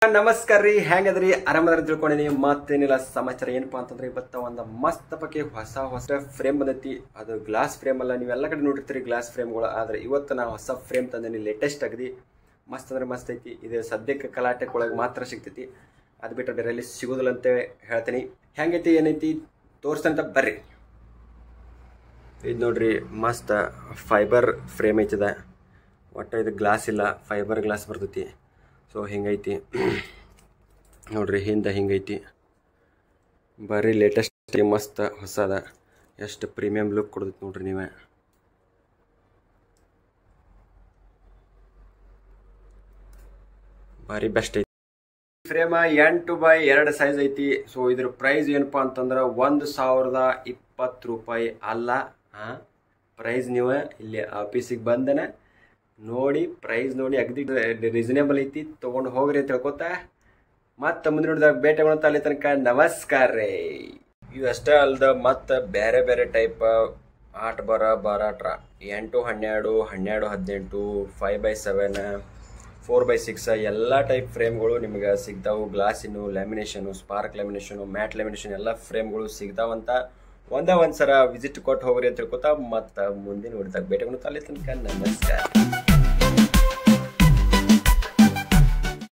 ನಮಸ್ಕಾರ ರೀ, ಹೆಂಗದ್ರಿ? ಆರಾಮದಾರ ತಿಳ್ಕೊಂಡಿನಿ. ಮತ್ತೇನಿಲ್ಲ ಸಮಾಚಾರ ಏನಪ್ಪಾ ಅಂತಂದ್ರೆ ಇವತ್ತ ಒಂದು ಮಸ್ತ್ ಪಕ್ಕೆ ಹೊಸ ಫ್ರೇಮ್ ಬಂದೈತಿ. ಅದು ಗ್ಲಾಸ್ ಫ್ರೇಮ್ ಅಲ್ಲ, ನೀವೆಲ್ಲ ಕಡೆ ನೋಡಿರ್ತೀರಿ ಗ್ಲಾಸ್ ಫ್ರೇಮ್ಗಳು. ಆದ್ರೆ ಇವತ್ತು ನಾ ಹೊಸ ಫ್ರೇಮ್ ತಂದೇನಿ, ಲೇಟೆಸ್ಟ್ ಆಗದಿ. ಮಸ್ತ್ ಅಂದ್ರೆ ಮಸ್ತ್ ಐತಿ. ಇದು ಸದ್ಯಕ್ಕೆ ಕಲಾಟೆಕ್ ಒಳಗೆ ಮಾತ್ರ ಸಿಗ್ತೈತಿ, ಅದು ಬಿಟ್ಟರೆ ಬೇರೆ ಎಲ್ಲಿ ಸಿಗೋದಿಲ್ಲ ಅಂತ ಹೇಳ್ತೀನಿ. ಹೆಂಗೈತಿ ಏನೈತಿ ತೋರಿಸ್ತಂತ ಬರ್ರಿ. ಇದು ನೋಡ್ರಿ, ಮಸ್ತ್ ಫೈಬರ್ ಫ್ರೇಮ್ ಐತಿದ. ಒಟ್ಟು ಇದು ಗ್ಲಾಸ್ ಇಲ್ಲ, ಫೈಬರ್ ಗ್ಲಾಸ್ ಬರ್ತೈತಿ. ಸೊ ಹಿಂಗೈತಿ ನೋಡ್ರಿ, ಹಿಂದೆ ಹಿಂಗೈತಿ. ಬರೀ ಲೇಟೆಸ್ಟ್ ಮಸ್ತ್ ಹೊಸದ, ಎಷ್ಟು ಪ್ರೀಮಿಯಂ ಲುಕ್ ಕೊಡ್ತೈತಿ ನೋಡ್ರಿ ನೀವೇ. ಭಾರಿ ಬೆಸ್ಟ್ ಐತಿ ಫ್ರೇಮ. 8x2 ಸೈಜ್ ಐತಿ. ಸೊ ಇದ್ರ ಪ್ರೈಸ್ ಏನಪ್ಪಾ ಅಂತಂದ್ರೆ 1020 ರೂಪಾಯಿ ಅಲ್ಲ. ಪ್ರೈಸ್ ನೀವು ಇಲ್ಲಿ ಆಫೀಸಿಗೆ ಬಂದನ ನೋಡಿ, ಪ್ರೈಸ್ ನೋಡಿ, ಅಗದಿ ರೀಸನೇಬಲ್ ಐತಿ. ತೊಗೊಂಡು ಹೋಗ್ರಿ ಅಂತ ಹೇಳ್ಕೊತ ಮತ್ತೆ ಮುಂದೆ ನೋಡಿದಾಗ ಭೇಟಿ ಮಾಡೋಂತ ಅಲ್ಲಿ ತನಕ ನಮಸ್ಕಾರ ರೀ. ಇವು ಅಷ್ಟೇ ಅಲ್ದ ಮತ್ತೆ ಬೇರೆ ಬೇರೆ type 8x12, 8x12, 12x18, 5x7, 4x6 ಎಲ್ಲ ಟೈಪ್ ಫ್ರೇಮ್ಗಳು ನಿಮ್ಗೆ ಸಿಗ್ತಾವು. ಗ್ಲಾಸಿನು, ಲ್ಯಾಮಿನೇಷನು, ಸ್ಪಾರ್ಕ್ ಲ್ಯಾಮಿನೇಷನು, ಮ್ಯಾಟ್ ಲ್ಯಾಮಿನೇಷನ್ ಎಲ್ಲ ಫ್ರೇಮ್ಗಳು ಸಿಗ್ತಾವಂತ ಒಂದ್ಸಲ ವಿಸಿಟ್ ಕೊಟ್ಟು ಹೋಗ್ರಿ ಅಂತ ಹೇಳ್ಕೊತ ಮತ್ತೆ ಮುಂದೆ ನೋಡಿದಾಗ ಭೇಟಿ ಮಾಡೋಂತ ಅಲ್ಲಿ ತನಕ ನಮಸ್ಕಾರ.